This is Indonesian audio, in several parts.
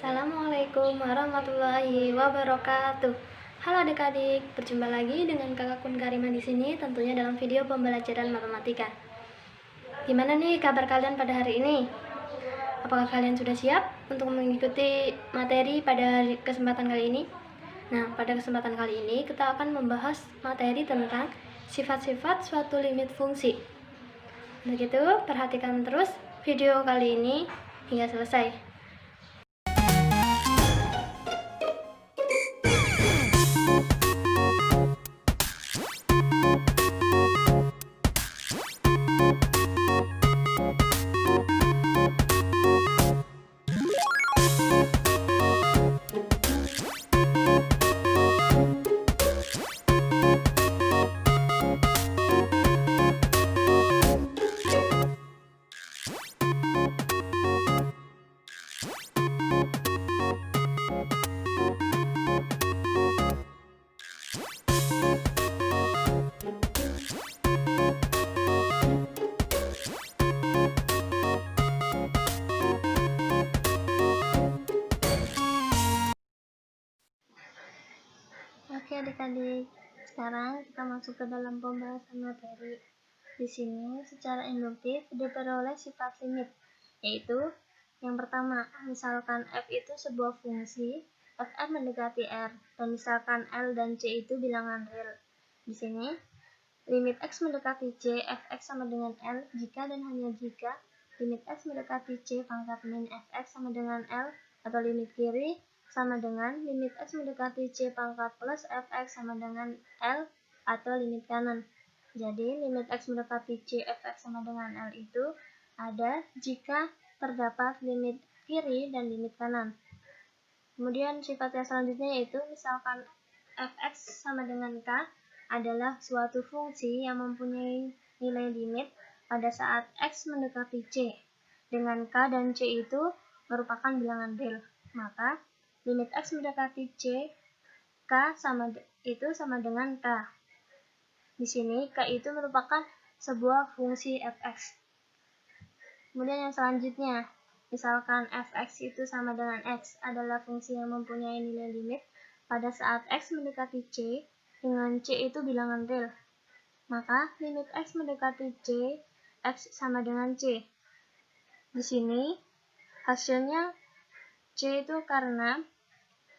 Assalamualaikum warahmatullahi wabarakatuh. Halo adik-adik, berjumpa lagi dengan Kakak Kun Karima di sini, tentunya dalam video pembelajaran matematika. Gimana nih kabar kalian pada hari ini? Apakah kalian sudah siap untuk mengikuti materi pada kesempatan kali ini? Nah, pada kesempatan kali ini kita akan membahas materi tentang sifat-sifat suatu limit fungsi. Untuk itu, perhatikan terus video kali ini hingga selesai. Oke adik-adik, sekarang kita masuk ke dalam pembahasan materi. Di sini secara induktif diperoleh sifat limit, yaitu yang pertama, misalkan f itu sebuah fungsi, fm mendekati r, dan misalkan l dan c itu bilangan real. Di sini limit x mendekati c, fx sama dengan l jika dan hanya jika limit x mendekati c pangkat min fx sama dengan l, atau limit kiri sama dengan limit x mendekati c pangkat plus fx sama dengan l, atau limit kanan. Jadi limit x mendekati c fx sama dengan l itu ada jika terdapat limit kiri dan limit kanan. Kemudian sifat yang selanjutnya yaitu misalkan fx sama dengan k adalah suatu fungsi yang mempunyai nilai limit pada saat x mendekati c, dengan k dan c itu merupakan bilangan real. Maka limit x mendekati c, k sama dengan k. Di sini k itu merupakan sebuah fungsi fx. Kemudian yang selanjutnya, misalkan fx itu sama dengan x adalah fungsi yang mempunyai nilai limit pada saat x mendekati c, dengan c itu bilangan real. Maka limit x mendekati c, x sama dengan c. Di sini hasilnya c itu karena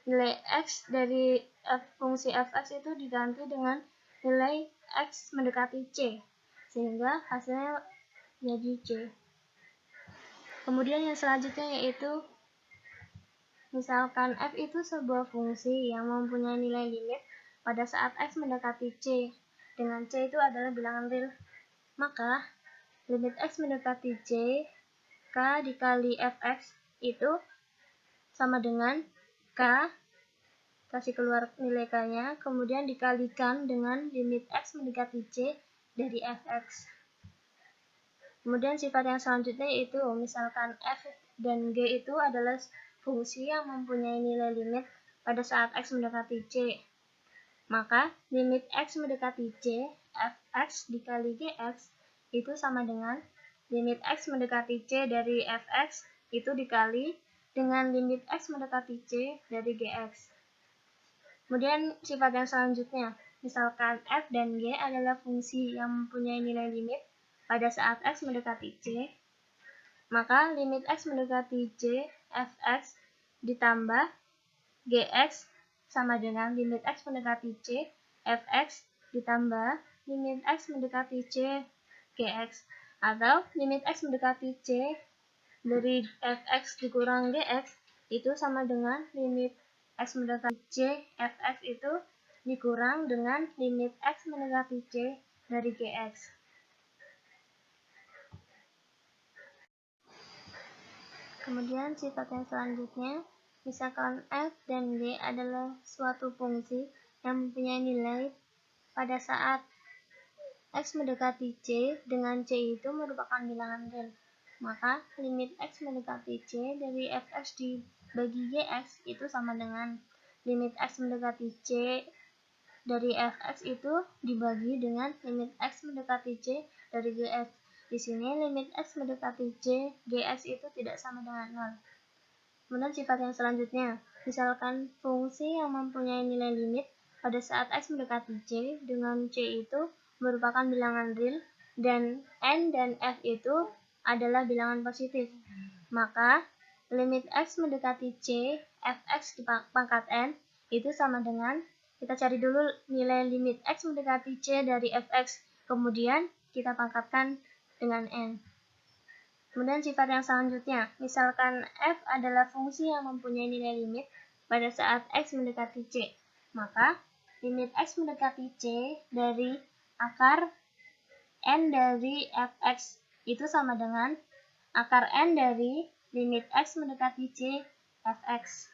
nilai x dari fungsi fx itu diganti dengan nilai x mendekati c, sehingga hasilnya jadi c. Kemudian yang selanjutnya yaitu misalkan f itu sebuah fungsi yang mempunyai nilai limit pada saat x mendekati c, dengan c itu adalah bilangan real. Maka limit x mendekati c, k dikali fx itu sama dengan k, kasih keluar nilai k-nya, kemudian dikalikan dengan limit x mendekati c dari fx. Kemudian sifat yang selanjutnya yaitu misalkan f dan g itu adalah fungsi yang mempunyai nilai limit pada saat x mendekati c. Maka limit x mendekati c, fx dikali gx itu sama dengan limit x mendekati c dari fx itu dikali dengan limit x mendekati c dari gx. Kemudian sifat yang selanjutnya, misalkan f dan g adalah fungsi yang mempunyai nilai limit pada saat x mendekati c, maka limit x mendekati c, fx ditambah gx sama dengan limit x mendekati c, fx ditambah limit x mendekati c, gx, atau limit x mendekati c dari fx dikurang gx itu sama dengan limit x mendekati c, fx itu dikurang dengan limit x mendekati c dari gx. Kemudian sifat yang selanjutnya, misalkan f dan g adalah suatu fungsi yang mempunyai nilai pada saat x mendekati c, dengan c itu merupakan bilangan real. Maka limit x mendekati c dari fx dibagi gx itu sama dengan limit x mendekati c dari fx itu dibagi dengan limit x mendekati c dari gx. Di sini limit x mendekati c, gx itu tidak sama dengan 0. Kemudian sifat yang selanjutnya, misalkan fungsi yang mempunyai nilai limit pada saat X mendekati C, dengan C itu merupakan bilangan real, dan N dan F itu adalah bilangan positif. Maka, limit X mendekati C, Fx di pangkat N, itu sama dengan, kita cari dulu nilai limit X mendekati C dari Fx, kemudian kita pangkatkan dengan N. Kemudian sifat yang selanjutnya, misalkan f adalah fungsi yang mempunyai nilai limit pada saat x mendekati c, maka limit x mendekati c dari akar n dari fx itu sama dengan akar n dari limit x mendekati c fx.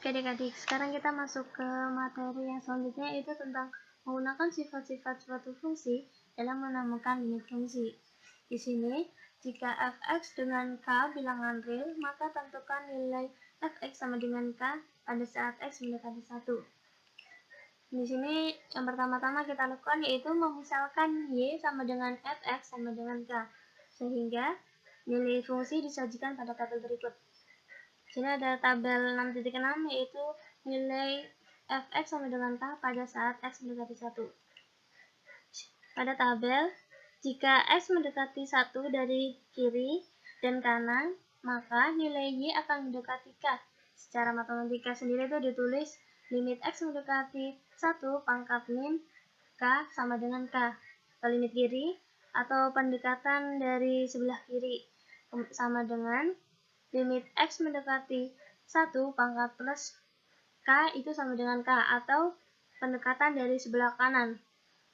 Oke adik-adik, sekarang kita masuk ke materi yang selanjutnya, yaitu tentang menggunakan sifat-sifat suatu fungsi dalam menemukan limit fungsi. Di sini, jika fx dengan k bilangan real, maka tentukan nilai fx sama dengan k pada saat x mendekati 1. Di sini, yang pertama-tama kita lakukan yaitu memisalkan y sama dengan fx sama dengan k, sehingga nilai fungsi disajikan pada tabel berikut. Sini ada tabel 6.6, yaitu nilai fx sama dengan k pada saat x mendekati 1. Pada tabel, jika x mendekati 1 dari kiri dan kanan, maka nilai y akan mendekati k. Secara matematika sendiri itu ditulis limit x mendekati 1 pangkat min k sama dengan k. Atau limit kiri atau pendekatan dari sebelah kiri sama dengan limit x mendekati 1 pangkat plus k itu sama dengan k, atau pendekatan dari sebelah kanan,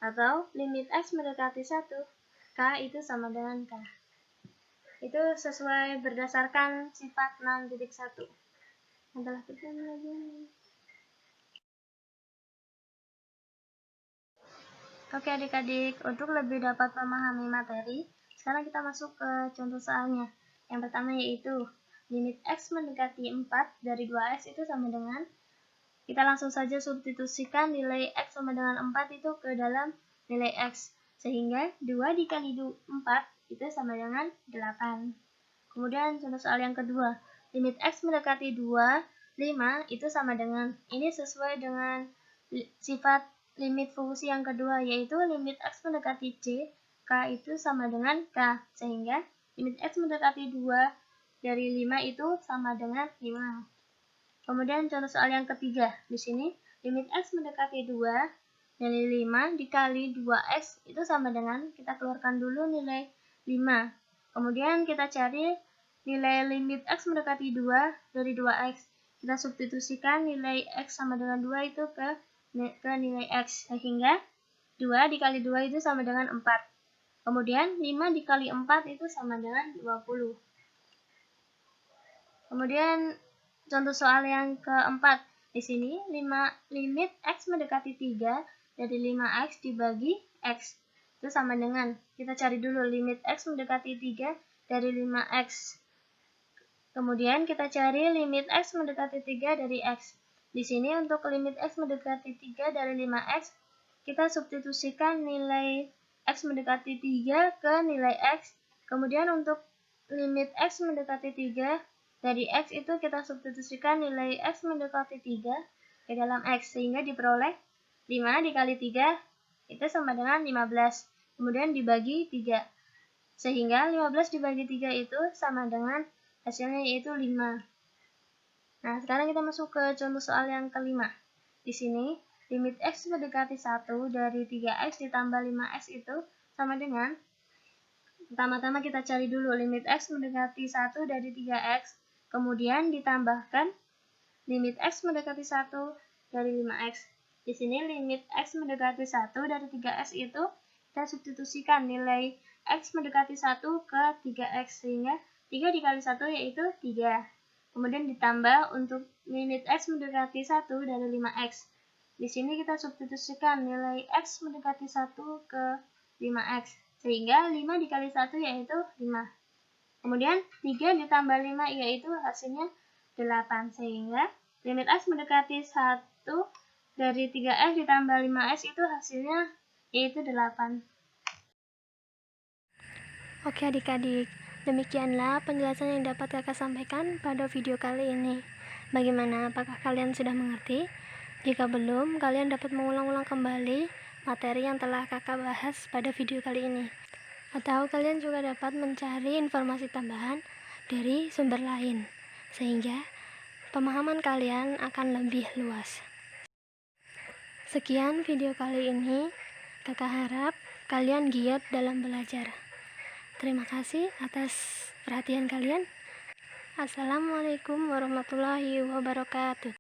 atau limit x mendekati 1 k itu sama dengan k. Itu sesuai berdasarkan sifat 6.1 yang telah kita pelajari. Oke adik-adik, untuk lebih dapat memahami materi, sekarang kita masuk ke contoh soalnya. Yang pertama yaitu limit x mendekati 4 dari 2x itu sama dengan, kita langsung saja substitusikan nilai x sama dengan 4 itu ke dalam nilai x, sehingga 2 dikali 4 itu sama dengan 8. Kemudian contoh soal yang kedua, limit x mendekati 2, 5 itu sama dengan, ini sesuai dengan sifat limit fungsi yang kedua, yaitu limit x mendekati c, k itu sama dengan k, sehingga limit x mendekati 2 dari 5 itu sama dengan 5. Kemudian contoh soal yang ketiga, di sini limit x mendekati 2 dari 5 dikali 2x itu sama dengan, kita keluarkan dulu nilai 5. Kemudian kita cari nilai limit x mendekati 2 dari 2x. Kita substitusikan nilai x sama dengan 2 itu ke nilai x, sehingga 2 dikali 2 itu sama dengan 4. Kemudian 5 dikali 4 itu sama dengan 20. Kemudian contoh soal yang keempat, di sini limit x mendekati 3 dari 5x dibagi x itu sama dengan, kita cari dulu limit x mendekati 3 dari 5x. Kemudian kita cari limit x mendekati 3 dari x. Di sini untuk limit x mendekati 3 dari 5x, kita substitusikan nilai x mendekati 3 ke nilai x. Kemudian untuk limit x mendekati 3 dari x itu kita substitusikan nilai x mendekati 3 ke dalam x, sehingga diperoleh 5 dikali 3 itu sama dengan 15. Kemudian dibagi 3. Sehingga 15 dibagi 3 itu sama dengan hasilnya yaitu 5. Nah, sekarang kita masuk ke contoh soal yang kelima. Di sini, limit x mendekati 1 dari 3x ditambah 5x itu sama dengan, pertama-tama kita cari dulu limit x mendekati 1 dari 3x, kemudian ditambahkan limit x mendekati 1 dari 5x. Di sini limit x mendekati 1 dari 3x itu kita substitusikan nilai x mendekati 1 ke 3x, sehingga 3 dikali 1 yaitu 3. Kemudian ditambah untuk limit x mendekati 1 dari 5x. Di sini kita substitusikan nilai x mendekati 1 ke 5x, sehingga 5 dikali 1 yaitu 5. Kemudian 3 ditambah 5 yaitu hasilnya 8, sehingga limit x mendekati 1 dari 3x ditambah 5x itu hasilnya yaitu 8. Oke adik-adik, demikianlah penjelasan yang dapat kakak sampaikan pada video kali ini. Bagaimana, apakah kalian sudah mengerti? Jika belum, kalian dapat mengulang-ulang kembali materi yang telah kakak bahas pada video kali ini. Atau kalian juga dapat mencari informasi tambahan dari sumber lain, sehingga pemahaman kalian akan lebih luas. Sekian video kali ini, kakak harap kalian giat dalam belajar. Terima kasih atas perhatian kalian. Assalamualaikum warahmatullahi wabarakatuh.